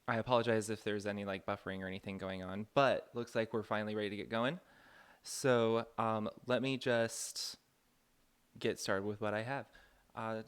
I apologize if there's any like buffering or anything going on, but looks like we're finally ready to get going. So let me just get started with what I have. Uh,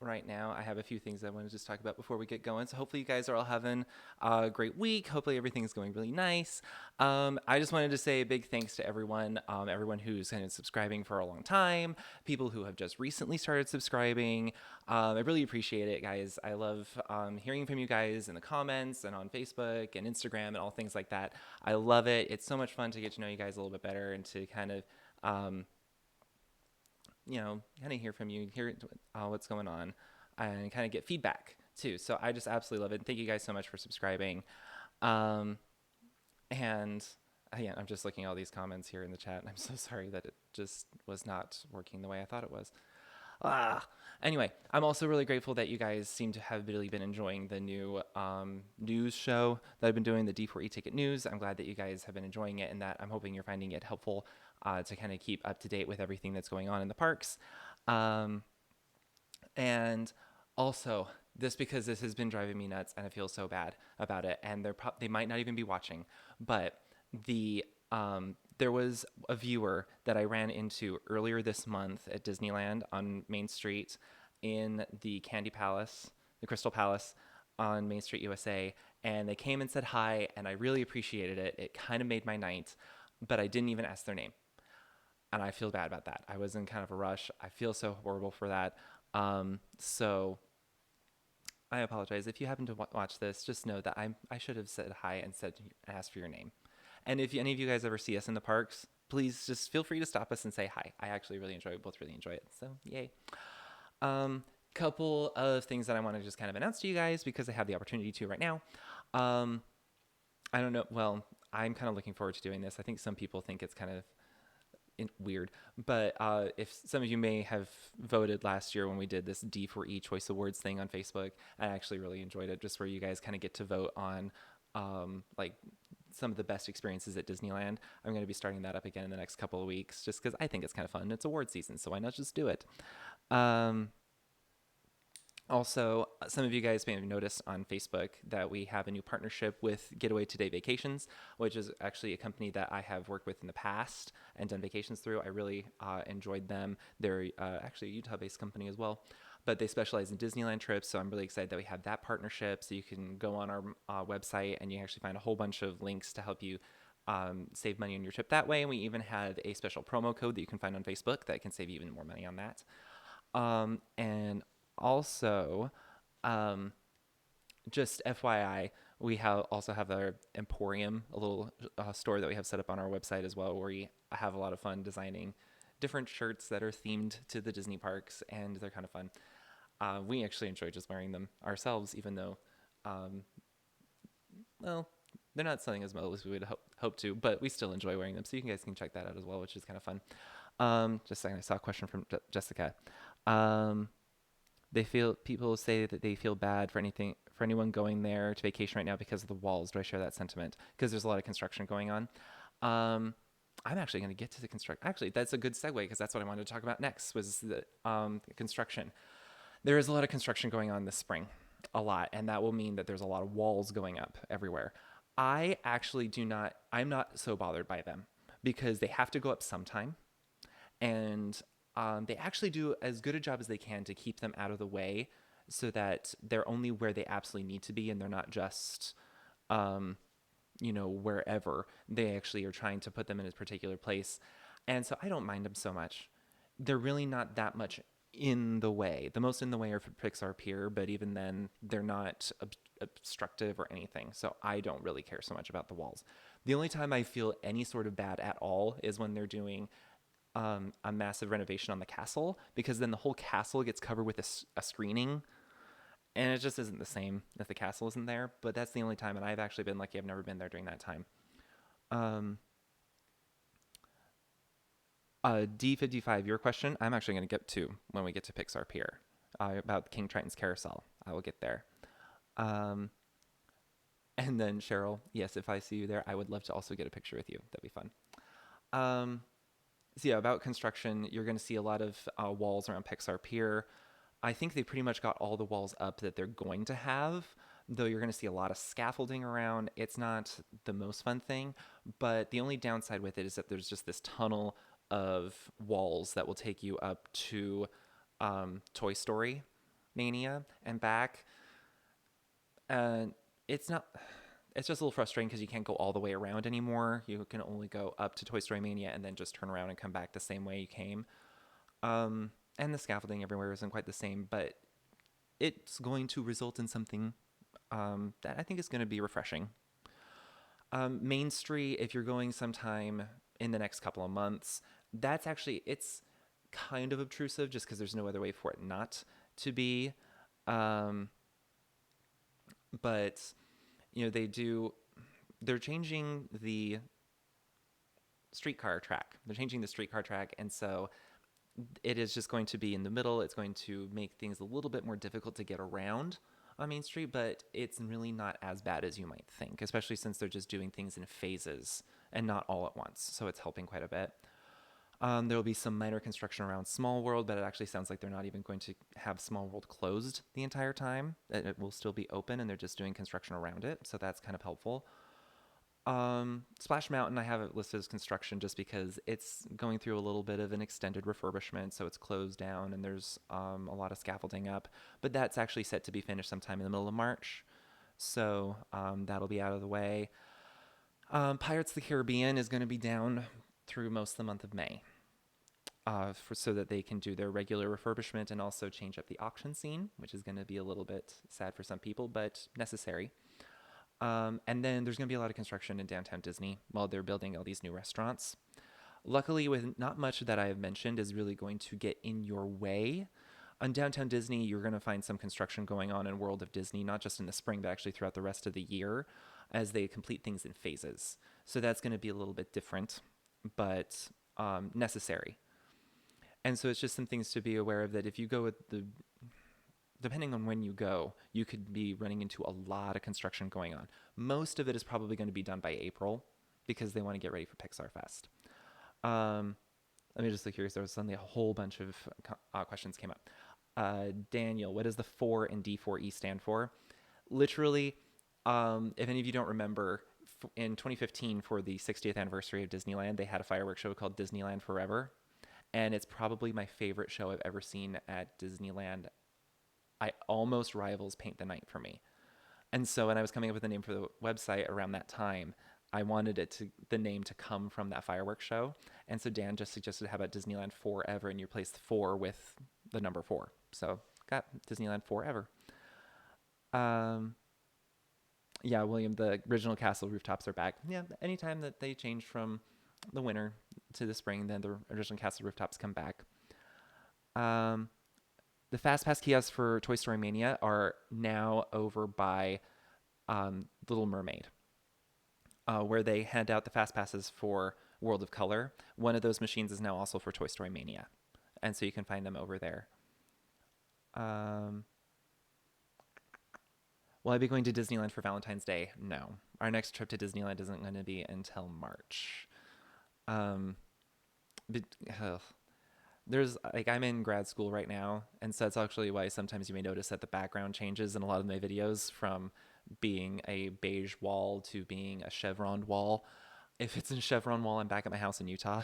right now, I have a few things I want to just talk about before we get going. So hopefully you guys are all having a great week. Hopefully everything's going really nice. I just wanted to say a big thanks to everyone, everyone who's kind of subscribing for a long time, people who have just recently started subscribing. I really appreciate it, guys. I love hearing from you guys in the comments and on Facebook and Instagram and all things like that. I love it. It's so much fun to get to know you guys a little bit better and to kind of um, kind of hear from you, hear what's going on, and kind of get feedback too. So I just absolutely love it. And thank you guys so much for subscribing. Um, and yeah, I'm just looking at all these comments here in the chat, and I'm so sorry that it just was not working the way I thought it was. Ah. Anyway, I'm also really grateful that you guys seem to have really been enjoying the new news show that I've been doing, the D4E Ticket News. I'm glad that you guys have been enjoying it and that I'm hoping you're finding it helpful to kind of keep up to date with everything that's going on in the parks. Um, and also, this because this has been driving me nuts and I feel so bad about it. And they might not even be watching, but there was a viewer that I ran into earlier this month at Disneyland on Main Street in the Candy Palace, the Crystal Palace on Main Street, USA. And they came and said hi, and I really appreciated it. It kind of made my night, but I didn't even ask their name. And I feel bad about that. I was in kind of a rush. I feel so horrible for that. So I apologize. If you happen to watch this, just know that I should have said hi and asked for your name. And if any of you guys ever see us in the parks, please just feel free to stop us and say hi. I actually really enjoy it. Both really enjoy it. So yay. Couple of things that I want to just kind of announce to you guys because I have the opportunity to right now. Um, I don't know. Well, I'm kind of looking forward to doing this. I think some people think it's kind of weird, but if some of you may have voted last year when we did this D4E Choice Awards thing on Facebook, I actually really enjoyed it, just where you guys kind of get to vote on like some of the best experiences at Disneyland. I'm going to be starting that up again in the next couple of weeks, just because I think it's kind of fun. It's award season, so why not just do it? Um, Also, some of you guys may have noticed on Facebook that we have a new partnership with Getaway Today Vacations, which is actually a company that I have worked with in the past and done vacations through. I really enjoyed them. They're actually a Utah-based company as well, but they specialize in Disneyland trips. So I'm really excited that we have that partnership. So you can go on our website and you actually find a whole bunch of links to help you save money on your trip that way. And we even have a special promo code that you can find on Facebook that can save you even more money on that. And also, um, just FYI, we also have our Emporium, a little store that we have set up on our website as well, where we have a lot of fun designing different shirts that are themed to the Disney parks, and they're kind of fun. We actually enjoy just wearing them ourselves, even though, um, well, they're not selling as well as we would hope to, but we still enjoy wearing them. So you guys can check that out as well, which is kind of fun. Just a second, I saw a question from Jessica. Um, they feel people say that they feel bad for anyone going there to vacation right now because of the walls. Do I share that sentiment? Because there's a lot of construction going on. Um, I'm actually going to get to the construction. Actually, that's a good segue because that's what I wanted to talk about next was the construction. There is a lot of construction going on this spring, a lot, and that will mean that there's a lot of walls going up everywhere. I actually do not. I'm not so bothered by them because they have to go up sometime and they actually do as good a job as they can to keep them out of the way so that they're only where they absolutely need to be and they're not just um, wherever. They actually are trying to put them in a particular place, and so I don't mind them so much. They're really not that much in the way. The most in the way are for Pixar Pier, but even then they're not obstructive or anything, so I don't really care so much about the walls. The only time I feel any sort of bad at all is when they're doing a massive renovation on the castle, because then the whole castle gets covered with a screening, and it just isn't the same if the castle isn't there. But that's the only time, and I've actually been lucky. I've never been there during that time. Um, D55, your question, I'm actually going to get to when we get to Pixar Pier about King Triton's Carousel. I will get there. Um, and then Cheryl, yes, if I see you there, I would love to also get a picture with you. That'd be fun. Um, so yeah, about construction, you're going to see a lot of walls around Pixar Pier. I think they pretty much got all the walls up that they're going to have. though you're going to see a lot of scaffolding around. It's not the most fun thing, but the only downside with it is that there's just this tunnel of walls that will take you up to Toy Story Mania and back. And it's not, it's just a little frustrating because you can't go all the way around anymore. You can only go up to Toy Story Mania and then just turn around and come back the same way you came. And the scaffolding everywhere isn't quite the same, but it's going to result in something that I think is going to be refreshing. Main Street, if you're going sometime in the next couple of months, that's actually, it's kind of obtrusive just because there's no other way for it not to be. But, you know, they're changing the streetcar track. They're changing the streetcar track, and so it is just going to be in the middle. It's going to make things a little bit more difficult to get around on Main Street, but it's really not as bad as you might think, especially since they're just doing things in phases and not all at once. So it's helping quite a bit. There will be some minor construction around Small World, but it actually sounds like they're not even going to have Small World closed the entire time. It will still be open, and they're just doing construction around it. So that's kind of helpful. Splash Mountain, I have it listed as construction just because it's going through a little bit of an extended refurbishment, so it's closed down and there's a lot of scaffolding up. But that's actually set to be finished sometime in the middle of March, so that'll be out of the way. Pirates of the Caribbean is going to be down through most of the month of May, so that they can do their regular refurbishment and also change up the auction scene, which is going to be a little bit sad for some people, but necessary. And then there's going to be a lot of construction in downtown Disney while they're building all these new restaurants. Luckily, with not much that I have mentioned is really going to get in your way. On downtown Disney, you're going to find some construction going on in World of Disney, not just in the spring, but actually throughout the rest of the year as they complete things in phases. So that's going to be a little bit different, but necessary. And so it's just some things to be aware of, that if you go with depending on when you go, you could be running into a lot of construction going on. Most of it is probably going to be done by April because they want to get ready for Pixar Fest. Let me just look here. There was suddenly a whole bunch of questions came up. Daniel, what does the 4 and D4E stand for? Literally, if any of you don't remember, in 2015 for the 60th anniversary of Disneyland, they had a fireworks show called Disneyland Forever. And it's probably my favorite show I've ever seen at Disneyland. I almost rivals Paint the Night for me. And so when I was coming up with a name for the website around that time, I wanted the name to come from that fireworks show. And so Dan just suggested, how about Disneyland Forever, and you replace the 4 with the number 4. So got Disneyland Forever. Yeah, William, the original castle rooftops are back. Yeah, anytime that they change from the winter to the spring, then the original castle rooftops come back. The Fast Pass kiosks for Toy Story Mania are now over by Little Mermaid, where they hand out the Fast Passes for World of Color. One of those machines is now also for Toy Story Mania, and so you can find them over there. Will I be going to Disneyland for Valentine's Day? No. Our next trip to Disneyland isn't going to be until March. There's I'm in grad school right now, and so that's actually why sometimes you may notice that the background changes in a lot of my videos from being a beige wall to being a chevron wall. If it's a chevron wall, I'm back at my house in Utah.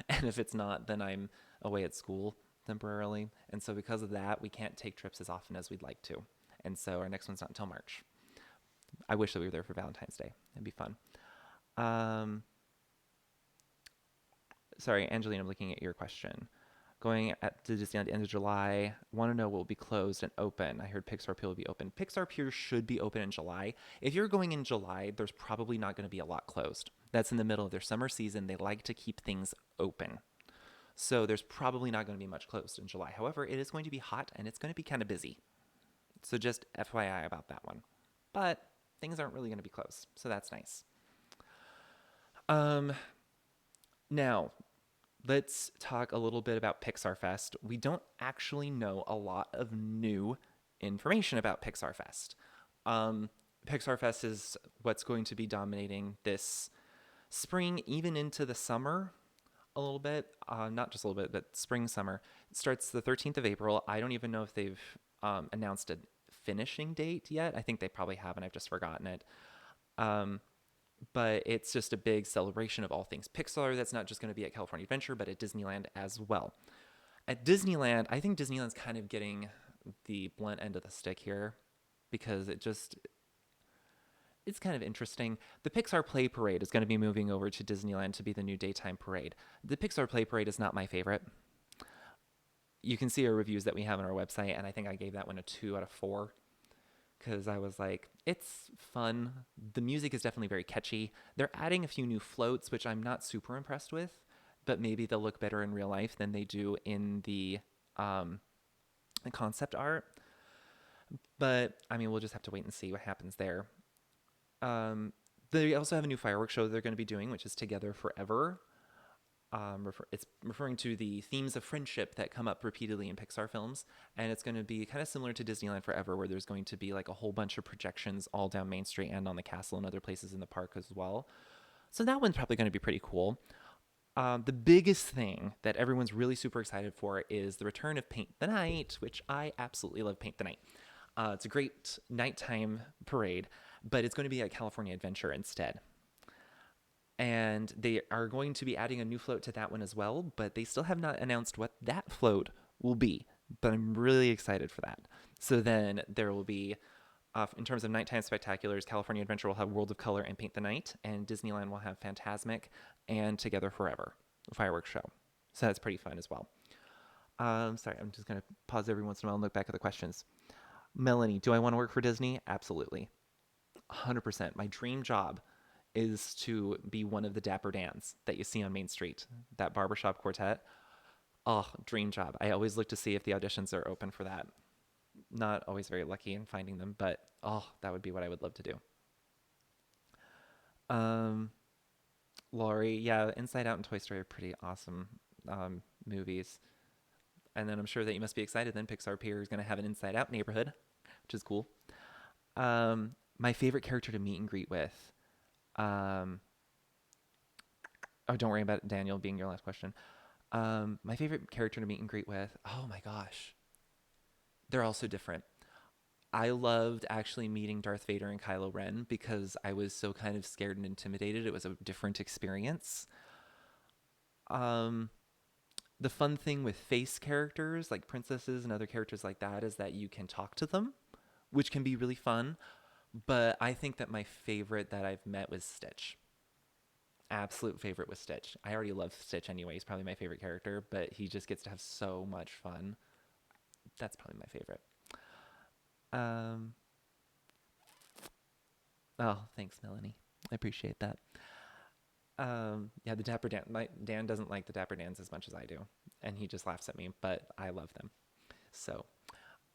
And if it's not, then I'm away at school temporarily. And so because of that, we can't take trips as often as we'd like to. And so our next one's not until March. I wish that we were there for Valentine's Day. It'd be fun. Sorry, Angelina, I'm looking at your question. Going to Disneyland at the end of July. Want to know what will be closed and open. I heard Pixar Pier will be open. Pixar Pier should be open in July. If you're going in July, there's probably not going to be a lot closed. That's in the middle of their summer season. They like to keep things open. So there's probably not going to be much closed in July. However, it is going to be hot and it's going to be kind of busy. So just FYI about that one. But things aren't really going to be closed. So that's nice. Now, let's talk a little bit about Pixar Fest. We don't actually know a lot of new information about Pixar Fest. Pixar Fest is what's going to be dominating this spring, even into the summer a little bit. Not just a little bit, but spring, summer. It starts the 13th of April. I don't even know if they've announced a finishing date yet. I think they probably have, and I've just forgotten it. Um, but it's just a big celebration of all things Pixar. That's not just going to be at California Adventure, but at Disneyland as well. At Disneyland, I think Disneyland's kind of getting the blunt end of the stick here because it's kind of interesting. The Pixar Play Parade is going to be moving over to Disneyland to be the new daytime parade. The Pixar Play Parade is not my favorite. You can see our reviews that we have on our website, and I think I gave that one a 2 out of 4 because I was like, it's fun. The music is definitely very catchy. They're adding a few new floats, which I'm not super impressed with, but maybe they'll look better in real life than they do in the concept art. But I mean, we'll just have to wait and see what happens there. They also have a new fireworks show they're going to be doing, which is Together Forever. It's referring to the themes of friendship that come up repeatedly in Pixar films, and it's going to be kind of similar to Disneyland Forever, where there's going to be like a whole bunch of projections all down Main Street and on the castle and other places in the park as well. So that one's probably going to be pretty cool. The biggest thing that everyone's really super excited for is the return of Paint the Night, which I absolutely love Paint the Night. It's a great nighttime parade, but it's going to be at California Adventure instead. And they are going to be adding a new float to that one as well, but they still have not announced what that float will be. But I'm really excited for that. So then there will be, in terms of nighttime spectaculars, California Adventure will have World of Color and Paint the Night, and Disneyland will have Fantasmic and Together Forever, a fireworks show. So that's pretty fun as well. Sorry, I'm just going to pause every once in a while and look back at the questions. Melanie, do I want to work for Disney? Absolutely. 100%. My dream job is to be one of the Dapper Dans that you see on Main Street, that barbershop quartet. Oh, dream job. I always look to see if the auditions are open for that. Not always very lucky in finding them, but oh, that would be what I would love to do. Laurie, yeah, Inside Out and Toy Story are pretty awesome movies. And then I'm sure that you must be excited then Pixar Pier is going to have an Inside Out neighborhood, which is cool. My favorite character to meet and greet with. Oh, don't worry about it, Daniel being your last question. My favorite character to meet and greet with. Oh my gosh. They're all so different. I loved actually meeting Darth Vader and Kylo Ren because I was so kind of scared and intimidated. It was a different experience. The fun thing with face characters like princesses and other characters like that is that you can talk to them, which can be really fun. But I think that my favorite that I've met was Stitch. Absolute favorite was Stitch. I already love Stitch anyway. He's probably my favorite character, but he just gets to have so much fun. That's probably my favorite. Oh, thanks, Melanie. I appreciate that. Yeah, the Dapper Dan. Dan doesn't like the Dapper Dans as much as I do, and he just laughs at me, but I love them. So,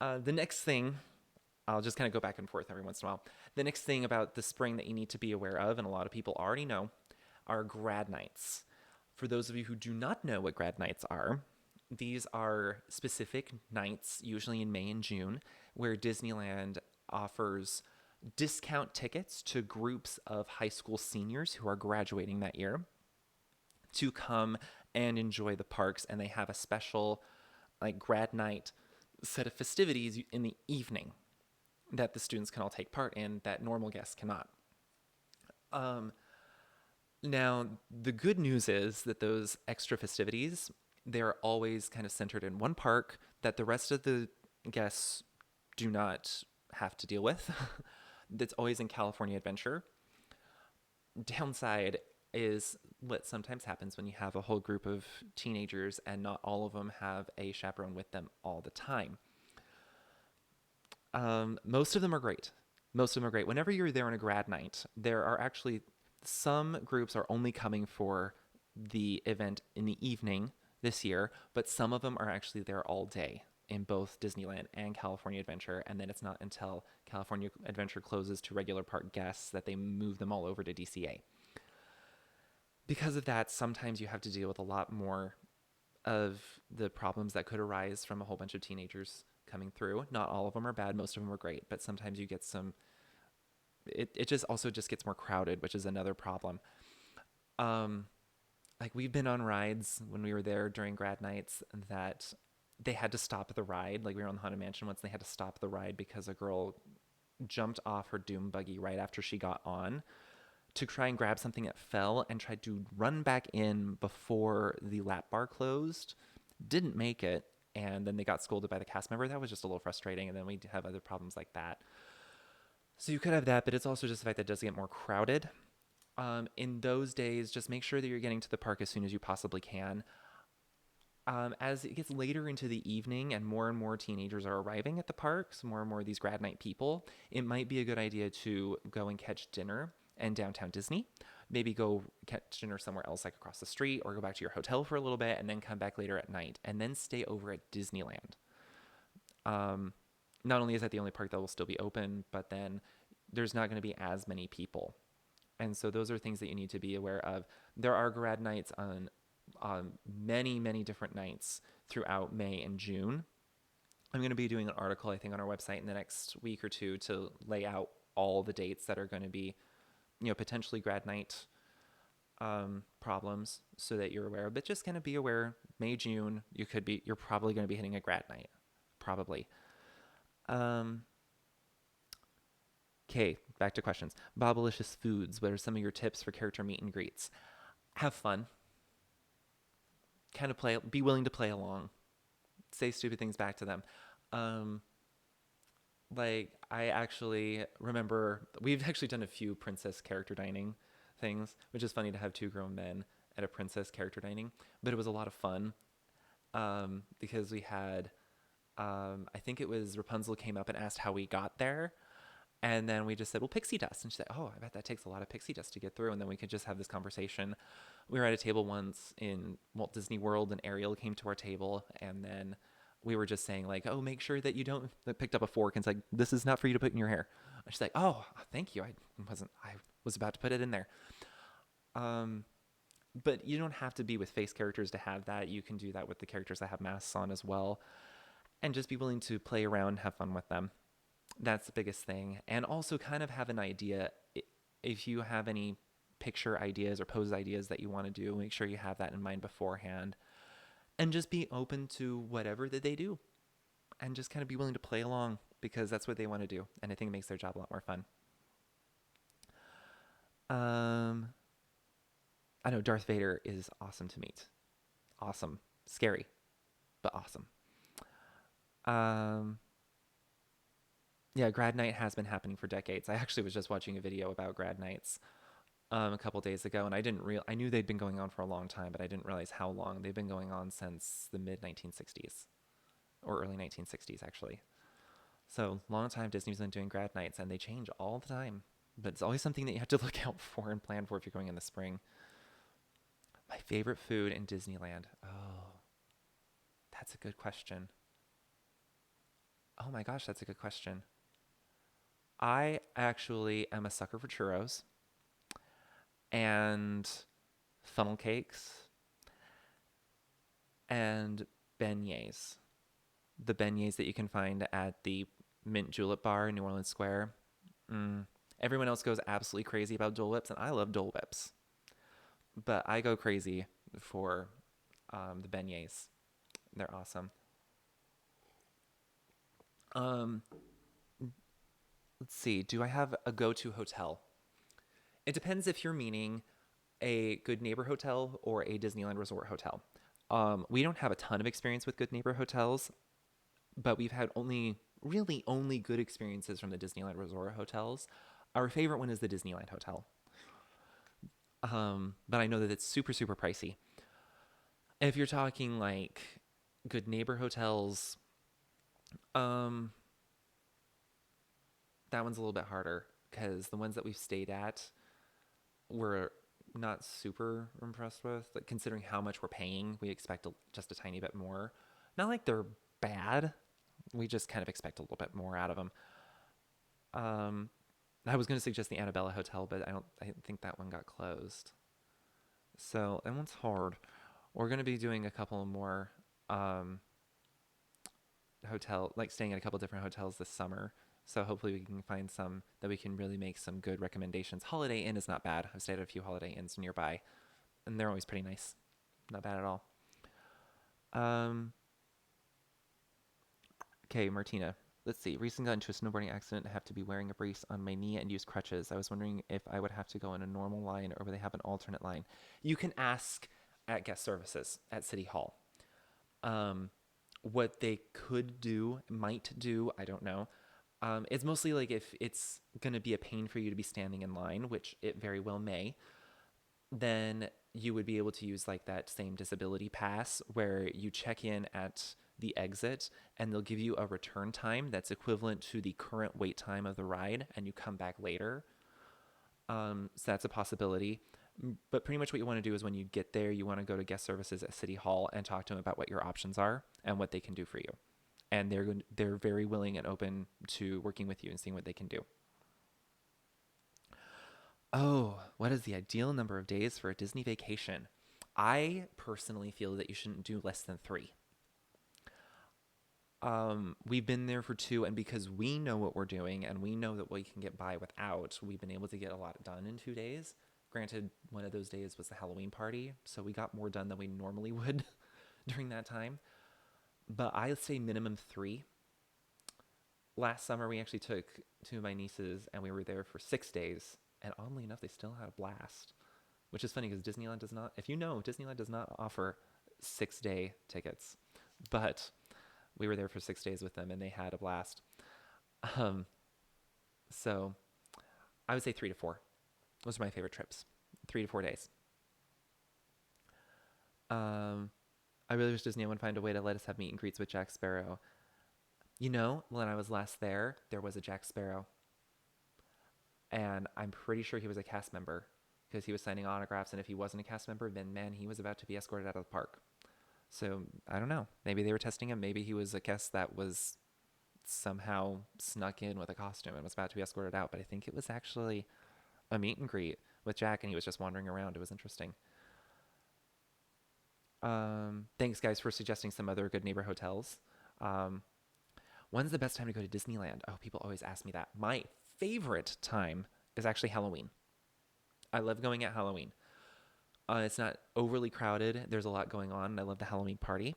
the next thing, I'll just kind of go back and forth every once in a while. The next thing about the spring that you need to be aware of, and a lot of people already know, are Grad Nites. For those of you who do not know what Grad Nites are, these are specific nights, usually in May and June, where Disneyland offers discount tickets to groups of high school seniors who are graduating that year to come and enjoy the parks. And they have a special like grad night set of festivities in the evening that the students can all take part in that normal guests cannot. Now, the good news is that those extra festivities, they're always kind of centered in one park that the rest of the guests do not have to deal with. That's always in California Adventure. Downside is what sometimes happens when you have a whole group of teenagers and not all of them have a chaperone with them all the time. Most of them are great. Most of them are great. Whenever you're there on a grad night, there are actually some groups are only coming for the event in the evening this year, but some of them are actually there all day in both Disneyland and California Adventure. And then it's not until California Adventure closes to regular park guests that they move them all over to DCA. Because of that, sometimes you have to deal with a lot more of the problems that could arise from a whole bunch of teenagers coming through. Not all of them are bad. Most of them are great. But sometimes you get some... It just also just gets more crowded, which is another problem. Like we've been on rides when we were there during grad nights that they had to stop the ride. Like we were on the Haunted Mansion once, and they had to stop the ride because a girl jumped off her doom buggy right after she got on to try and grab something that fell and tried to run back in before the lap bar closed. Didn't make it. And then they got scolded by the cast member. That was just a little frustrating. And then we have other problems like that. So you could have that, but it's also just the fact that it does get more crowded. In those days, just make sure that you're getting to the park as soon as you possibly can. As it gets later into the evening and more teenagers are arriving at the parks, more and more of these grad night people, it might be a good idea to go and catch dinner in downtown Disney. Maybe go catch dinner somewhere else, like across the street, or go back to your hotel for a little bit and then come back later at night and then stay over at Disneyland. Not only is that the only park that will still be open, but then there's not going to be as many people. And so those are things that you need to be aware of. There are grad nights on many different nights throughout May and June. I'm going to be doing an article, I think, on our website in the next week or two to lay out all the dates that are going to be, potentially grad night problems so that you're aware. But just kind of be aware, May, June, you're probably going to be hitting a grad night. Probably. Okay, back to questions. Bobalicious Foods, what are some of your tips for character meet and greets? Have fun. Kind of be willing to play along. Say stupid things back to them. Like, I actually remember, we've actually done a few princess character dining things, which is funny to have two grown men at a princess character dining, but it was a lot of fun because we had, I think it was Rapunzel came up and asked how we got there. And then we just said, well, pixie dust. And she said, oh, I bet that takes a lot of pixie dust to get through. And then we could just have this conversation. We were at a table once in Walt Disney World, and Ariel came to our table. And then we were just saying, like, oh, make sure that you don't, picked up a fork and said, this is not for you to put in your hair. And she's like, oh, thank you. I was about to put it in there. But you don't have to be with face characters to have that. You can do that with the characters that have masks on as well. And just be willing to play around, have fun with them. That's the biggest thing. And also kind of have an idea. If you have any picture ideas or pose ideas that you want to do, make sure you have that in mind beforehand. And just be open to whatever that they do. And just kind of be willing to play along because that's what they want to do. And I think it makes their job a lot more fun. I know Darth Vader is awesome to meet. Awesome. Scary, but awesome. Yeah, Grad Night has been happening for decades. I actually was just watching a video about Grad Nights a couple days ago, and I knew they'd been going on for a long time, but I didn't realize how long. They've been going on since the mid 1960s or early 1960s, actually. So long time Disney's been doing Grad Nights, and they change all the time. But it's always something that you have to look out for and plan for if you're going in the spring. My favorite food in Disneyland. Oh, that's a good question. Oh my gosh, that's a good question. I actually am a sucker for churros and funnel cakes and beignets. The beignets that you can find at the Mint Julep Bar in New Orleans Square. Everyone else goes absolutely crazy about Dole Whips, and I love Dole Whips. But I go crazy for the beignets. They're awesome. Let's see. Do I have a go-to hotel? It depends if you're meaning a Good Neighbor hotel or a Disneyland Resort hotel. We don't have a ton of experience with Good Neighbor hotels, but we've had really only good experiences from the Disneyland Resort hotels. Our favorite one is the Disneyland Hotel. But I know that it's super, super pricey. If you're talking like Good Neighbor hotels, that one's a little bit harder because the ones that we've stayed at we're not super impressed with. Like, considering how much we're paying, we expect just a tiny bit more. Not like they're bad. We just kind of expect a little bit more out of them. I was going to suggest the Annabella Hotel, but I think that one got closed. So that one's hard. We're going to be doing a couple more staying at a couple different hotels this summer. So hopefully we can find some that we can really make some good recommendations. Holiday Inn is not bad. I've stayed at a few Holiday Inns nearby, and they're always pretty nice. Not bad at all. Okay, Martina. Let's see. Recently got into a snowboarding accident. I have to be wearing a brace on my knee and use crutches. I was wondering if I would have to go in a normal line or would they have an alternate line? You can ask at guest services at City Hall. Um, what they could do, might do, I don't know. It's mostly like if it's going to be a pain for you to be standing in line, which it very well may, then you would be able to use like that same disability pass where you check in at the exit and they'll give you a return time that's equivalent to the current wait time of the ride and you come back later. So that's a possibility. But pretty much what you want to do is when you get there, you want to go to guest services at City Hall and talk to them about what your options are and what they can do for you. And they're very willing and open to working with you and seeing what they can do. Oh, what is the ideal number of days for a Disney vacation? I personally feel that you shouldn't do less than 3. We've been there for 2, and because we know what we're doing and we know that we can get by without, we've been able to get a lot done in 2 days. Granted, one of those days was the Halloween party, so we got more done than we normally would during that time. But I say minimum 3. Last summer, we actually took 2 of my nieces, and we were there for 6 days. And oddly enough, they still had a blast, which is funny because Disneyland does not, if you know, Disneyland does not offer 6-day tickets. But we were there for 6 days with them and they had a blast. Um, so I would say 3 to 4. Those are my favorite trips. 3 to 4 days. I really wish Disney would find a way to let us have meet and greets with Jack Sparrow. You know, when I was last there was a Jack Sparrow. And I'm pretty sure he was a cast member because he was signing autographs. And if he wasn't a cast member, then man, he was about to be escorted out of the park. So I don't know. Maybe they were testing him. Maybe he was a guest that was somehow snuck in with a costume and was about to be escorted out. But I think it was actually a meet and greet with Jack, and he was just wandering around. It was interesting. Thanks, guys, for suggesting some other good neighbor hotels. Um, when's the best time to go to Disneyland? Oh, people always ask me that. My favorite time is actually Halloween. I love going at Halloween. It's not overly crowded. There's a lot going on. And I love the Halloween party.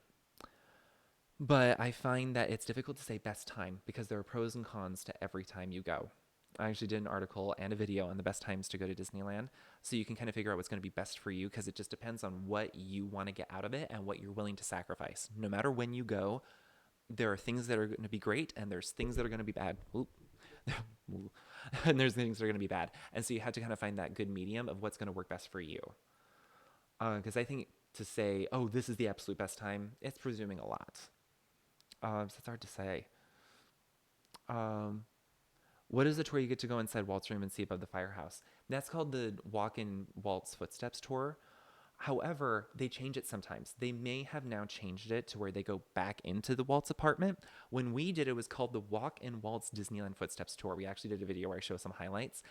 But I find that it's difficult to say best time because there are pros and cons to every time you go. I actually did an article and a video on the best times to go to Disneyland. So you can kind of figure out what's going to be best for you because it just depends on what you want to get out of it and what you're willing to sacrifice. No matter when you go, there are things that are going to be great and there's things that are going to be bad. Oop. And there's things that are going to be bad. And so you have to kind of find that good medium of what's going to work best for you. Because I think to say, oh, this is the absolute best time, it's presuming a lot. So it's hard to say. What is the tour you get to go inside Walt's room and see above the firehouse? That's called the Walk-in Walt's Footsteps tour. However, they change it sometimes. They may have now changed it to where they go back into the Walt's apartment. When we did, it was called the Walk-in Walt's Disneyland Footsteps tour. We actually did a video where I show some highlights.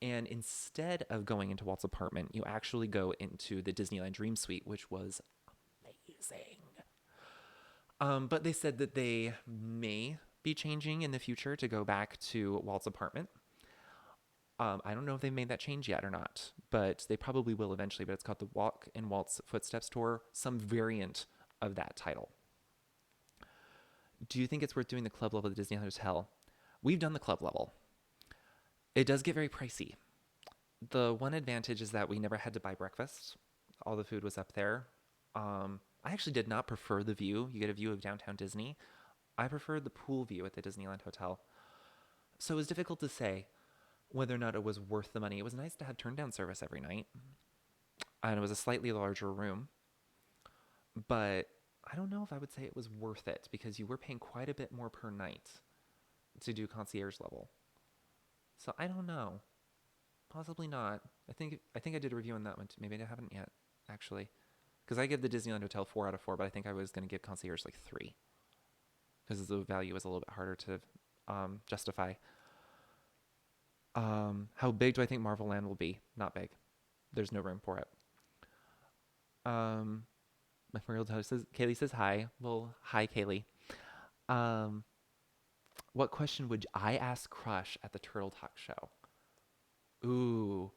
And instead of going into Walt's apartment, you actually go into the Disneyland Dream Suite, which was amazing. But they said that they may be changing in the future to go back to Walt's apartment. I don't know if they made that change yet or not, but they probably will eventually. But it's called the Walk in Walt's Footsteps Tour, some variant of that title. Do you think it's worth doing the club level at the Disneyland Hotel? We've done the club level. It does get very pricey. The one advantage is that we never had to buy breakfast. All the food was up there. I actually did not prefer the view. You get a view of downtown Disney. I preferred the pool view at the Disneyland Hotel. So it was difficult to say whether or not it was worth the money. It was nice to have turn-down service every night. And it was a slightly larger room. But I don't know if I would say it was worth it because you were paying quite a bit more per night to do concierge level. So I don't know. Possibly not. I think I did a review on that one too. Maybe I haven't yet, actually. Because I give the Disneyland Hotel 4 out of 4, but I think I was going to give concierge like 3. Because the value is a little bit harder to justify. How big do I think Marvel Land will be? Not big. There's no room for it. My real host says, Kaylee says hi. Well, hi, Kaylee. What question would I ask Crush at the Turtle Talk show? Ooh.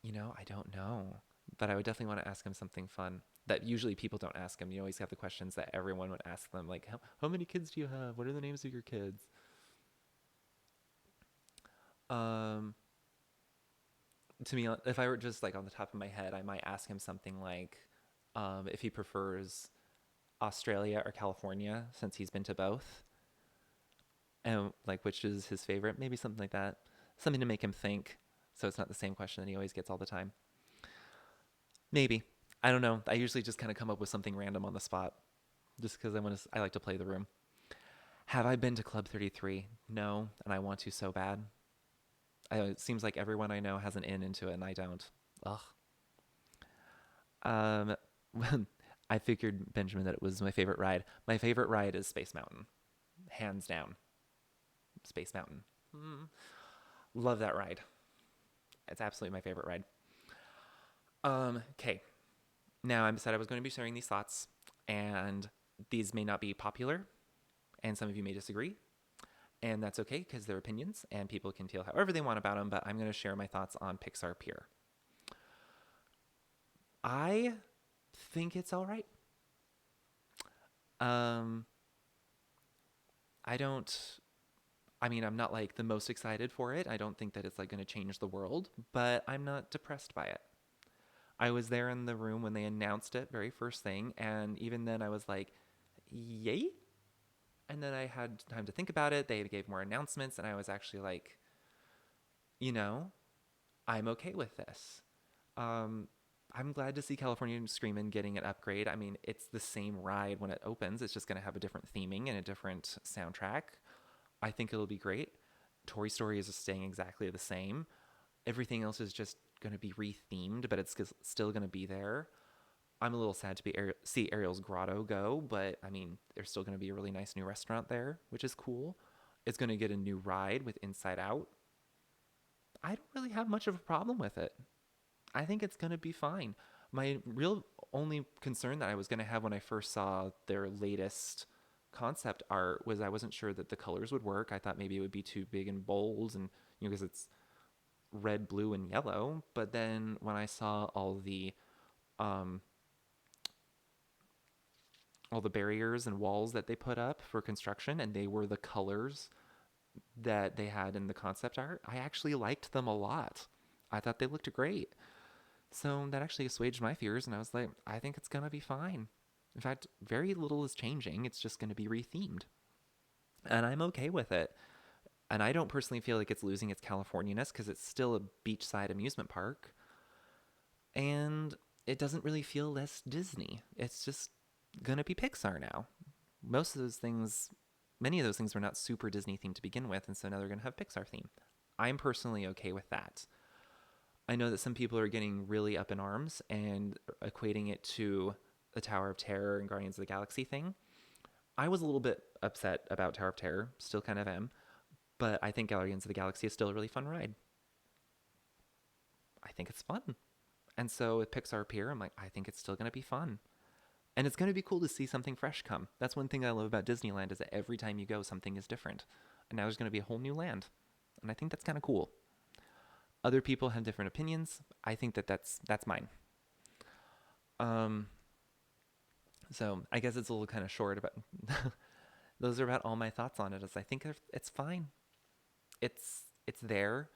I don't know. but I would definitely want to ask him something fun that usually people don't ask him. You always have the questions that everyone would ask them, like, how many kids do you have? What are the names of your kids? Um, to me, if I were just like on the top of my head, I might ask him something like, if he prefers Australia or California, since he's been to both, and like which is his favorite, maybe something like that, something to make him think. So it's not the same question that he always gets all the time. Maybe. I don't know. I usually just kind of come up with something random on the spot, just because I like to play the room. Have I been to Club 33? No, and I want to so bad. It seems like everyone I know has an in into it, and I don't. Ugh. Um, I figured, Benjamin, that it was my favorite ride. My favorite ride is Space Mountain, hands down. Space Mountain. Mm, love that ride. It's absolutely my favorite ride. Okay. Now I said I was going to be sharing these thoughts, and these may not be popular, and some of you may disagree, and that's okay because they're opinions, and people can feel however they want about them. But I'm going to share my thoughts on Pixar Pier. I think it's all right. Um, I don't. I mean, I'm not like the most excited for it. I don't think that it's like going to change the world, but I'm not depressed by it. I was there in the room when they announced it, very first thing, and even then I was like, "Yay!" And then I had time to think about it. They gave more announcements, and I was actually like, you know, I'm okay with this. Um, I'm glad to see California Screamin' getting an upgrade. I mean, it's the same ride when it opens. It's just going to have a different theming and a different soundtrack. I think it'll be great. Toy Story is staying exactly the same. Everything else is just going to be rethemed, but it's still going to be there. I'm a little sad to see Ariel's Grotto go, but I mean, there's still going to be a really nice new restaurant there, which is cool. It's going to get a new ride with Inside Out. I don't really have much of a problem with it. I think it's going to be fine. My real only concern that I was going to have when I first saw their latest concept art was I wasn't sure that the colors would work. I thought maybe it would be too big and bold, and because it's red, blue, and yellow. But then when I saw um, all the barriers and walls that they put up for construction, and they were the colors that they had in the concept art, I actually liked them a lot. I thought they looked great. So that actually assuaged my fears, and I was like, I think it's going to be fine. In fact, very little is changing. It's just going to be rethemed. And I'm okay with it. And I don't personally feel like it's losing its Californianess because it's still a beachside amusement park. And it doesn't really feel less Disney. It's just going to be Pixar now. Most of those things, many of those things were not super Disney themed to begin with, and so now they're going to have Pixar theme. I'm personally okay with that. I know that some people are getting really up in arms and equating it to the Tower of Terror and Guardians of the Galaxy thing. I was a little bit upset about Tower of Terror, still kind of am, but I think Guardians of the Galaxy is still a really fun ride. I think it's fun. And so with Pixar Pier, I'm like, I think it's still going to be fun. And it's going to be cool to see something fresh come. That's one thing I love about Disneyland is that every time you go, something is different. And now there's going to be a whole new land. And I think that's kind of cool. Other people have different opinions. I think that that's mine. Um, so I guess it's a little kind of short, but those are about all my thoughts on it. Is I think it's fine. It's there.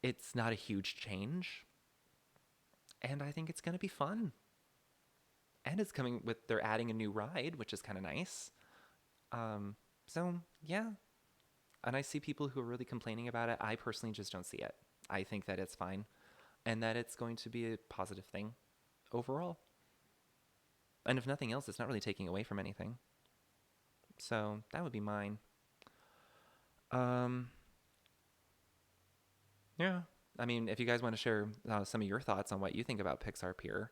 It's not a huge change, and I think it's gonna be fun. And it's coming with they're adding a new ride, which is kind of nice. So yeah, and I see people who are really complaining about it. I personally just don't see it. I think that it's fine, and that it's going to be a positive thing overall. And if nothing else, it's not really taking away from anything. So that would be mine. Um, yeah. I mean, if you guys want to share some of your thoughts on what you think about Pixar Pier,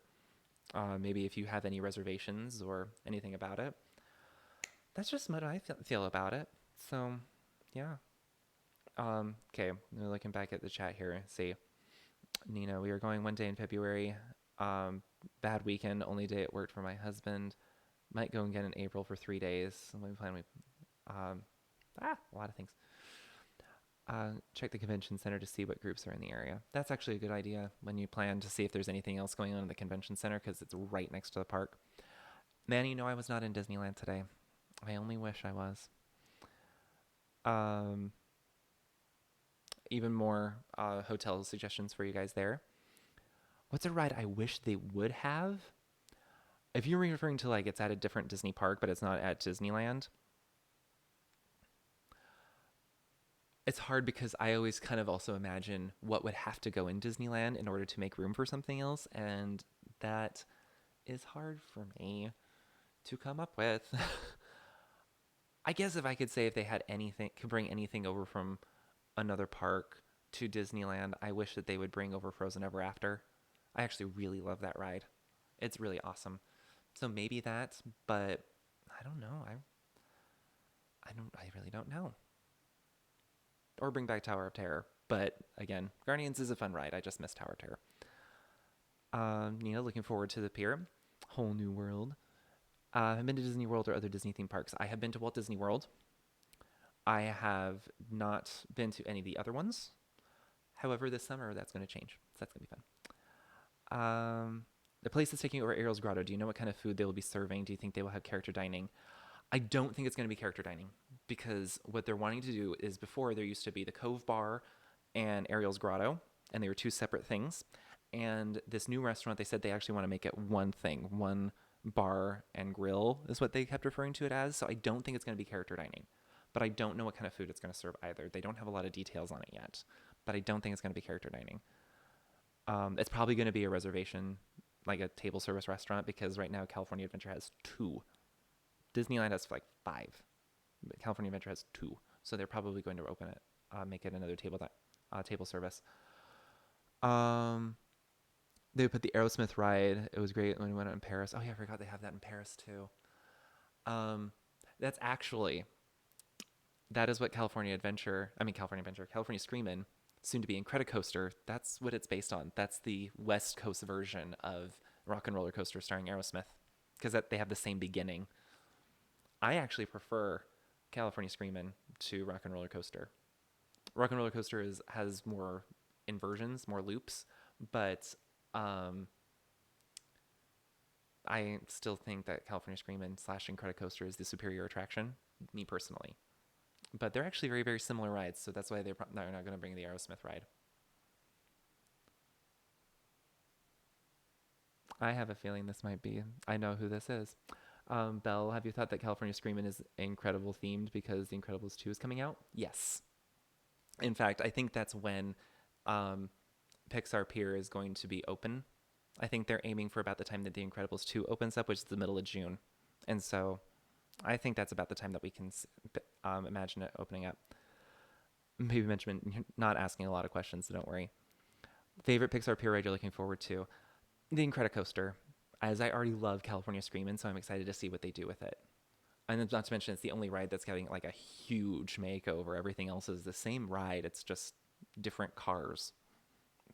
maybe if you have any reservations or anything about it, that's just what I feel about it. So, yeah. Okay, looking back at the chat here. See, Nina, we are going one day in February. Um, bad weekend, only day it worked for my husband. Might go again in April for 3 days. We plan a lot of things. check the convention center to see what groups are in the area. That's actually a good idea when you plan to see if there's anything else going on in the convention center because it's right next to the park. Man, I was not in Disneyland today. I only wish I was. Um, Even more hotel suggestions for you guys there. What's a ride I wish they would have? If you're referring to like it's at a different Disney park, but it's not at Disneyland, it's hard because I always kind of also imagine what would have to go in Disneyland in order to make room for something else. And that is hard for me to come up with. I guess if I could say if they had anything, could bring anything over from another park to Disneyland, I wish that they would bring over Frozen Ever After. I actually really love that ride. It's really awesome. So maybe that, but I don't know. I really don't know. Or bring back Tower of Terror. But again, Guardians is a fun ride. I just miss Tower of Terror. Looking forward to the pier. Whole new world. I've been to Disney World or other Disney theme parks. I have been to Walt Disney World. I have not been to any of the other ones. However, this summer that's going to change. So that's going to be fun. The place is taking over Ariel's Grotto. Do you know what kind of food they will be serving? Do you think they will have character dining? I don't think it's going to be character dining because what they're wanting to do is before there used to be the Cove Bar and Ariel's Grotto, and they were two separate things. And this new restaurant, they said they actually want to make it one thing, one bar and grill is what they kept referring to it as. So I don't think it's going to be character dining, but I don't know what kind of food it's going to serve either. They don't have a lot of details on it yet, but I don't think it's going to be character dining. It's probably going to be a reservation, like a table service restaurant, because right now California Adventure has 2. Disneyland has like 5, but California Adventure has 2. So they're probably going to open it, make it another table service. They put the Aerosmith ride. It was great when we went out in Paris. Oh yeah, I forgot they have that in Paris too. That's actually, that is what California Screamin', soon to be Incredicoaster. That's what it's based on. That's the West Coast version of Rock and Roller Coaster starring Aerosmith, because they have the same beginning. I actually prefer California Screamin' to Rock and Roller Coaster. Rock and Roller Coaster has more inversions, more loops, but I still think that California Screamin' / Incredicoaster is the superior attraction, me personally. But they're actually very, very similar rides, so that's why they're not going to bring the Aerosmith ride. I have a feeling this might be. I know who this is. Belle, have you thought that California Screamin' is Incredible themed because The Incredibles 2 is coming out? Yes. In fact, I think that's when Pixar Pier is going to be open. I think they're aiming for about the time that The Incredibles 2 opens up, which is the middle of June. And so I think that's about the time that we can imagine it opening up. Maybe Benjamin, you're not asking a lot of questions, so don't worry. Favorite Pixar Pier ride you're looking forward to? The Incredicoaster, as I already love California Screamin', so I'm excited to see what they do with it. And not to mention, it's the only ride that's getting like a huge makeover. Everything else is the same ride. It's just different cars.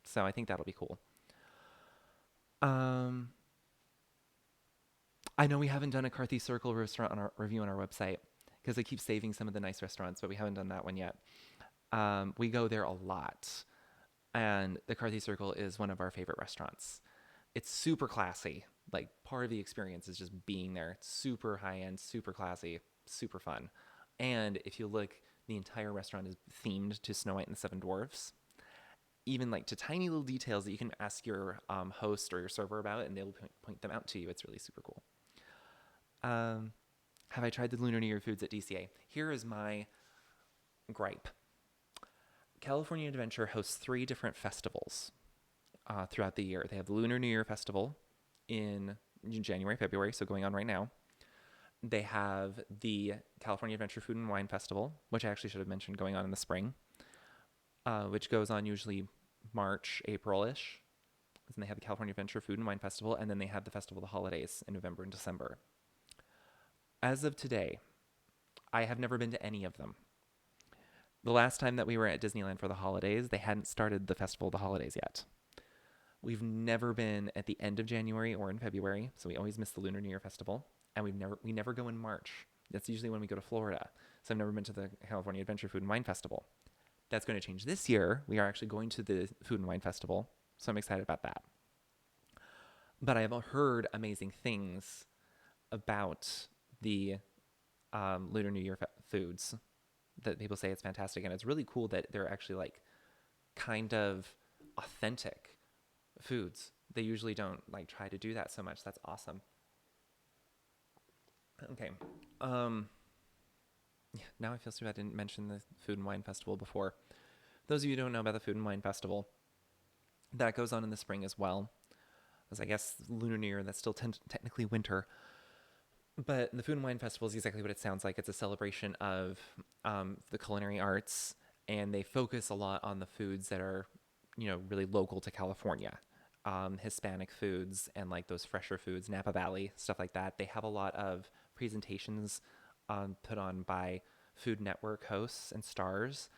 So I think that'll be cool. I know we haven't done a Carthy Circle restaurant on our review on our website because I keep saving some of the nice restaurants, but we haven't done that one yet. We go there a lot, and the Carthy Circle is one of our favorite restaurants. It's super classy. Like, part of the experience is just being there. It's super high end, super classy, super fun. And if you look, the entire restaurant is themed to Snow White and the Seven Dwarfs. Even like to tiny little details that you can ask your host or your server about, and they'll point them out to you. It's really super cool. Have I tried the Lunar New Year foods at DCA? Here is my gripe. California Adventure hosts 3 different festivals throughout the year. They have the Lunar New Year Festival in January, February, so going on right now. They have the California Adventure Food and Wine Festival, which I actually should have mentioned, going on in the spring, which goes on usually March, April-ish. And they have the California Adventure Food and Wine Festival, and then they have the Festival of the Holidays in November and December. As of today, I have never been to any of them. The last time that we were at Disneyland for the holidays, they hadn't started the Festival of the Holidays yet. We've never been at the end of January or in February, so we always miss the Lunar New Year Festival. And we never go in March. That's usually when we go to Florida. So I've never been to the California Adventure Food and Wine Festival. That's going to change this year. We are actually going to the Food and Wine Festival, so I'm excited about that. But I have heard amazing things about the Lunar New Year foods that people say it's fantastic, and it's really cool that they're actually like kind of authentic foods. They usually don't like try to do that so much. That's awesome. Okay. Um, yeah, now I feel stupid I didn't mention the Food and Wine Festival before. Those of you who don't know about the Food and Wine Festival, that goes on in the spring as well. As I guess Lunar New Year, that's still technically winter. But the Food and Wine Festival is exactly what it sounds like. It's a celebration of the culinary arts, and they focus a lot on the foods that are, really local to California. Hispanic foods and like those fresher foods, Napa Valley, stuff like that. They have a lot of presentations put on by Food Network hosts and stars,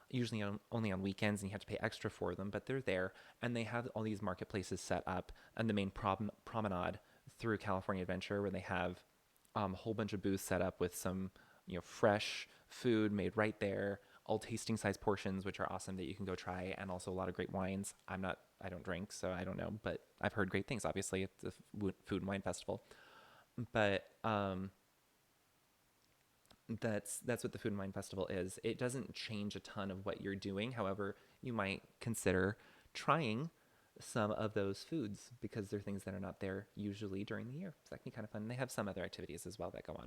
usually only on weekends, and you have to pay extra for them, but they're there. And they have all these marketplaces set up and the main promenade through California Adventure, where they have a whole bunch of booths set up with some, fresh food made right there, all tasting size portions, which are awesome that you can go try, and also a lot of great wines. I don't drink, so I don't know, but I've heard great things. Obviously, it's a food and wine festival, but that's what the Food and Wine Festival is. It doesn't change a ton of what you're doing. However, you might consider trying some of those foods because they're things that are not there usually during the year. So that can be kind of fun. And they have some other activities as well that go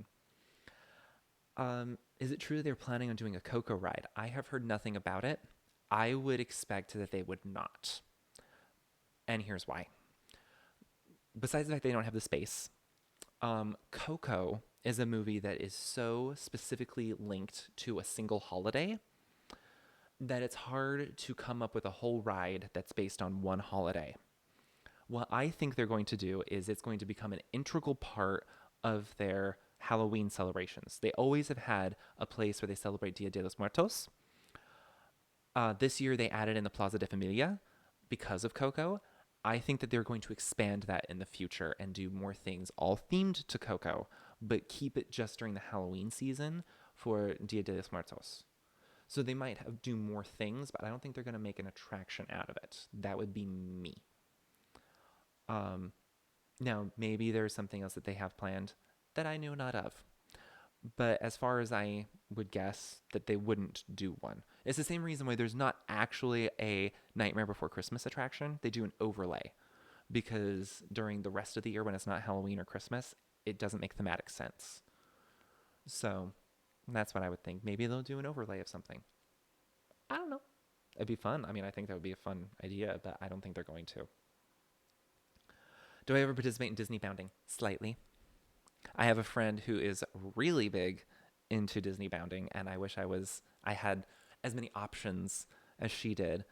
on. Is it true they're planning on doing a cocoa ride? I have heard nothing about it. I would expect that they would not. And here's why. Besides the fact they don't have the space, Coco is a movie that is so specifically linked to a single holiday that it's hard to come up with a whole ride that's based on one holiday. What I think they're going to do is it's going to become an integral part of their Halloween celebrations. They always have had a place where they celebrate Dia de los Muertos. This year they added in the Plaza de Familia because of Coco. I think that they're going to expand that in the future and do more things all themed to Coco, but keep it just during the Halloween season for Dia de los Muertos. So they might do more things, but I don't think they're going to make an attraction out of it. That would be me. Now, maybe there's something else that they have planned that I know not of. But as far as I would guess, that they wouldn't do one. It's the same reason why there's not actually a Nightmare Before Christmas attraction. They do an overlay because during the rest of the year when it's not Halloween or Christmas, it doesn't make thematic sense. So that's what I would think. Maybe they'll do an overlay of something. I don't know. It'd be fun. I mean, I think that would be a fun idea, but I don't think they're going to. Do I ever participate in Disney bounding? Slightly. I have a friend who is really big into Disney bounding, and I wish I had as many options as she did.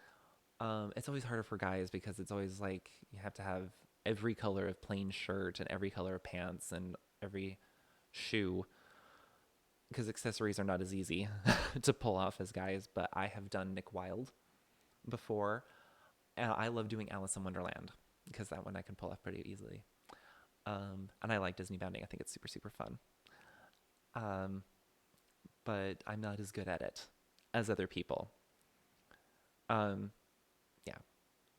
It's always harder for guys because it's always like you have to have every color of plain shirt and every color of pants and every shoe because accessories are not as easy to pull off as guys. But I have done Nick Wilde before. I love doing Alice in Wonderland because that one I can pull off pretty easily. And I like Disney bounding. I think it's super, super fun. But I'm not as good at it as other people. Yeah.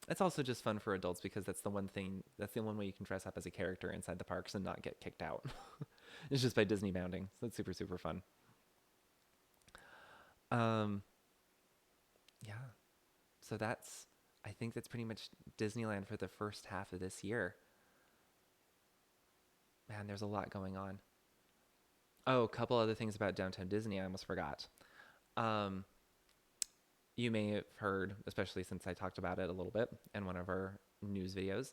It's also just fun for adults because that's the one way you can dress up as a character inside the parks and not get kicked out. It's just by Disney bounding. So that's super, super fun. Yeah. So I think that's pretty much Disneyland for the first half of this year. Man, there's a lot going on. Oh, a couple other things about Downtown Disney I almost forgot. Um, you may have heard, especially since I talked about it a little bit in one of our news videos,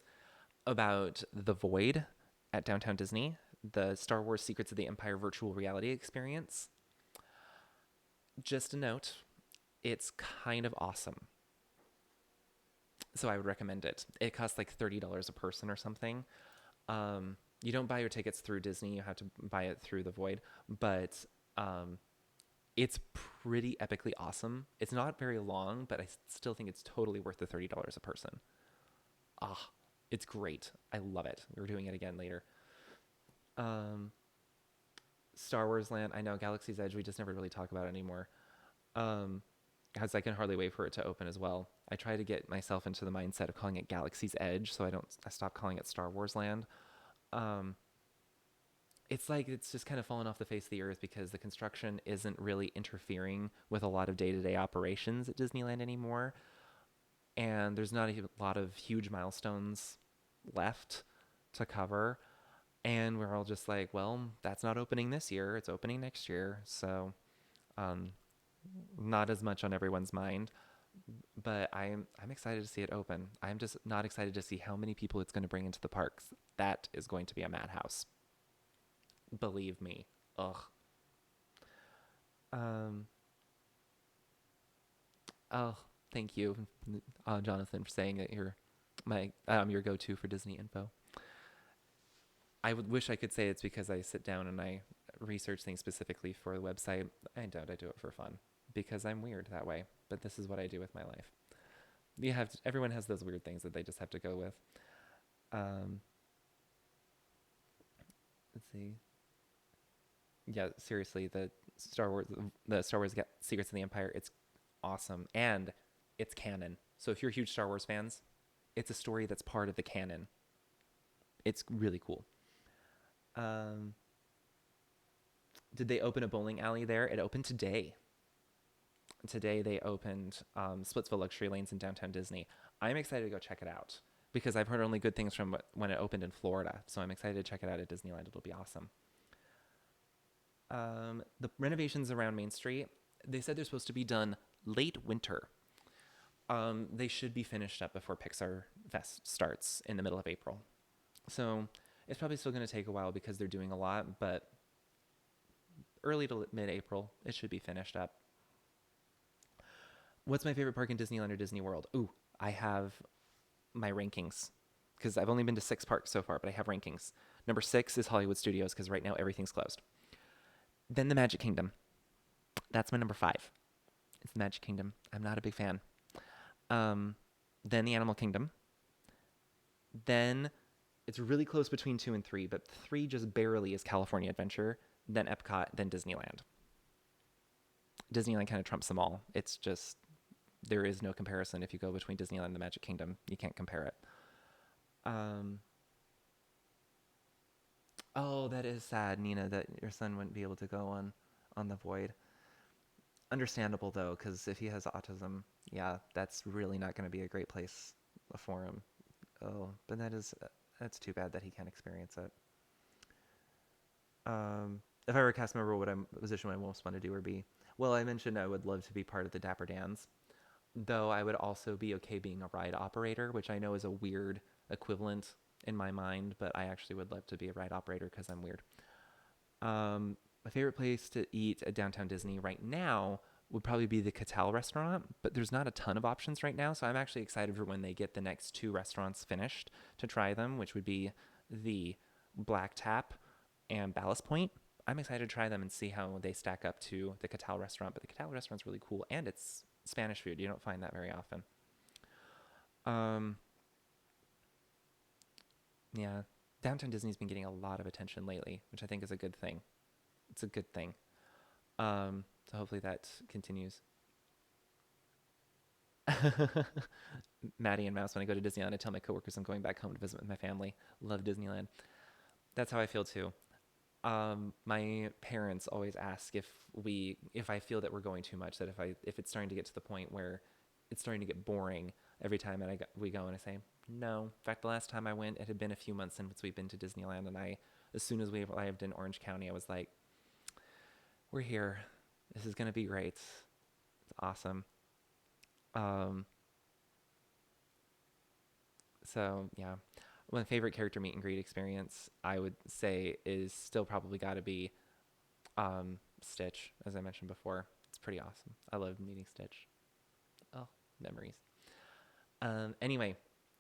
about The Void at Downtown Disney, the Star Wars Secrets of the Empire virtual reality experience. Just a note, it's kind of awesome. So I would recommend it. It costs like $30 a person or something. You don't buy your tickets through Disney. You have to buy it through The Void. But it's pretty epically awesome. It's not very long, but I still think it's totally worth the $30 a person. It's great. I love it. We're doing it again later. Star Wars Land. I know Galaxy's Edge. We just never really talk about it anymore. because I can hardly wait for it to open as well. I try to get myself into the mindset of calling it Galaxy's Edge, so I stop calling it Star Wars Land. Um, it's like it's just kind of fallen off the face of the earth because the construction isn't really interfering with a lot of day-to-day operations at Disneyland anymore, and there's not a lot of huge milestones left to cover. And we're all just like, well, that's not opening this year. It's opening next year. So, um, not as much on everyone's mind, but I'm excited to see it open. I'm just not excited to see how many people it's going to bring into the parks. That is going to be a madhouse. Believe me. Ugh. Um. Oh, thank you, Jonathan, for saying that you're my your go-to for Disney info. I would wish I could say it's because I sit down and I research things specifically for the website. I doubt I do it for fun because I'm weird that way. But this is what I do with my life. Everyone has those weird things that they just have to go with. Um, let's see. Yeah, seriously, the Star Wars Secrets of the Empire, it's awesome and it's canon. So if you're huge Star Wars fans, it's a story that's part of the canon. It's really cool. Um, did they open a bowling alley there? It opened today. Today they opened Splitsville Luxury Lanes in downtown Disney. I'm excited to go check it out because I've heard only good things from when it opened in Florida. So I'm excited to check it out at Disneyland. It'll be awesome. The renovations around Main Street, they said they're supposed to be done late winter. They should be finished up before Pixar Fest starts in the middle of April. So it's probably still going to take a while because they're doing a lot, but early to mid-April, it should be finished up. What's my favorite park in Disneyland or Disney World? Ooh, I have my rankings because I've only been to 6 parks so far, but I have rankings. Number 6 is Hollywood Studios because right now everything's closed. Then the Magic Kingdom. That's my number 5. It's the Magic Kingdom. I'm not a big fan. Then the Animal Kingdom. Then it's really close between 2 and 3, but 3 just barely is California Adventure, then Epcot, then Disneyland. Disneyland kind of trumps them all. It's just, there is no comparison if you go between Disneyland and the Magic Kingdom. You can't compare it. Oh, that is sad, Nina, that your son wouldn't be able to go on the Void. Understandable, though, because if he has autism, yeah, that's really not going to be a great place for him. Oh, but that's too bad that he can't experience it. If I were a cast member, what position I most want to do or be? Well, I mentioned I would love to be part of the Dapper Dans, though I would also be okay being a ride operator, which I know is a weird equivalent in my mind, but I actually would love to be a ride operator because I'm weird. My favorite place to eat at downtown Disney right now would probably be the Catal restaurant, but there's not a ton of options right now, so I'm actually excited for when they get the next 2 restaurants finished to try them, which would be the Black Tap and Ballast Point. I'm excited to try them and see how they stack up to the Catal restaurant, but the Catal restaurant's really cool, and it's Spanish food. You don't find that very often. Yeah, downtown Disney's been getting a lot of attention lately, which I think is a good thing. It's a good thing. So hopefully that continues. Maddie and Mouse, when I go to Disneyland, I tell my coworkers I'm going back home to visit with my family. Love Disneyland. That's how I feel too. My parents always ask if I feel that we're going too much, that if it's starting to get to the point where it's starting to get boring every time we go, and I say no. In fact, the last time I went, it had been a few months since we've been to Disneyland, and as soon as we arrived in Orange County, I was like, we're here. This is gonna be great. It's awesome. Um, so yeah, my favorite character meet and greet experience I would say is still probably got to be Stitch, as I mentioned before. It's pretty awesome. I love meeting Stitch. Oh, memories. Anyway,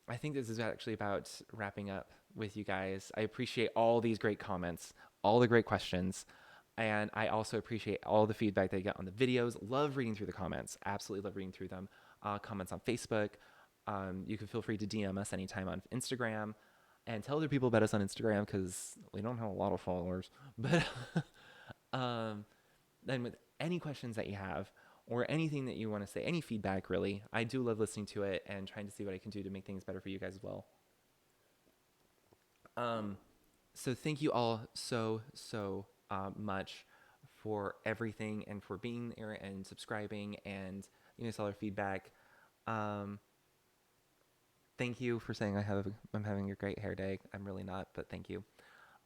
I think this is actually about wrapping up with you guys. I appreciate all these great comments, all the great questions, and I also appreciate all the feedback that you got on the videos. Love reading through the comments. Absolutely love reading through them. Comments on Facebook. You can feel free to DM us anytime on Instagram and tell other people about us on Instagram because we don't have a lot of followers. But then with any questions that you have or anything that you want to say, any feedback really. I do love listening to it and trying to see what I can do to make things better for you guys as well. So thank you all so much for everything and for being there and subscribing and all our feedback. Um, Thank you for saying I'm having a great hair day. I'm really not, but thank you.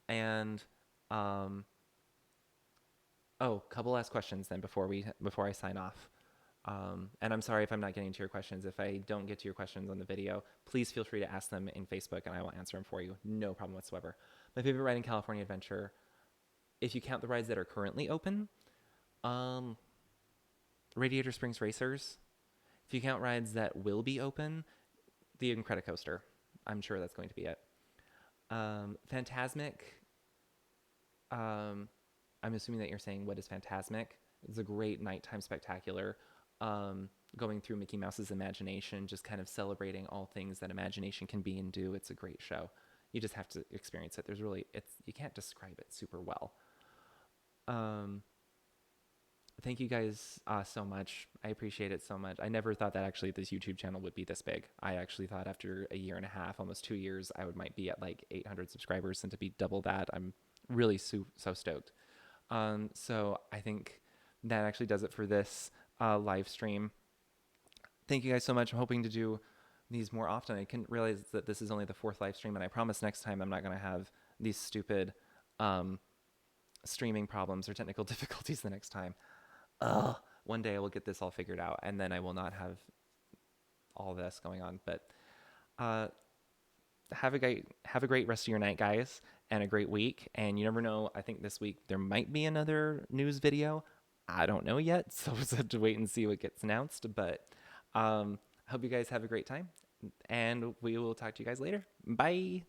And um, couple last questions then before I sign off. And I'm sorry if I'm not getting to your questions. If I don't get to your questions on the video, please feel free to ask them in Facebook and I will answer them for you. No problem whatsoever. My favorite ride in California Adventure, if you count the rides that are currently open, um, Radiator Springs Racers. If you count rides that will be open, the Incredicoaster. I'm sure that's going to be it. Fantasmic. I'm assuming that you're saying what is Fantasmic. It's a great nighttime spectacular. Going through Mickey Mouse's imagination, just kind of celebrating all things that imagination can be and do. It's a great show. You just have to experience it. You can't describe it super well. Thank you guys so much. I appreciate it so much. I never thought that actually this YouTube channel would be this big. I actually thought after a year and a half, almost 2 years, might be at like 800 subscribers, and to be double that, I'm really so stoked. So I think that actually does it for this live stream. Thank you guys so much. I'm hoping to do these more often. I couldn't realize that this is only the 4th live stream, and I promise next time I'm not going to have these stupid streaming problems or technical difficulties the next time. One day I will get this all figured out, and then I will not have all this going on. But have a great rest of your night, guys, and a great week. And you never know, I think this week there might be another news video. I don't know yet, so we'll just have to wait and see what gets announced. But I hope you guys have a great time, and we will talk to you guys later. Bye.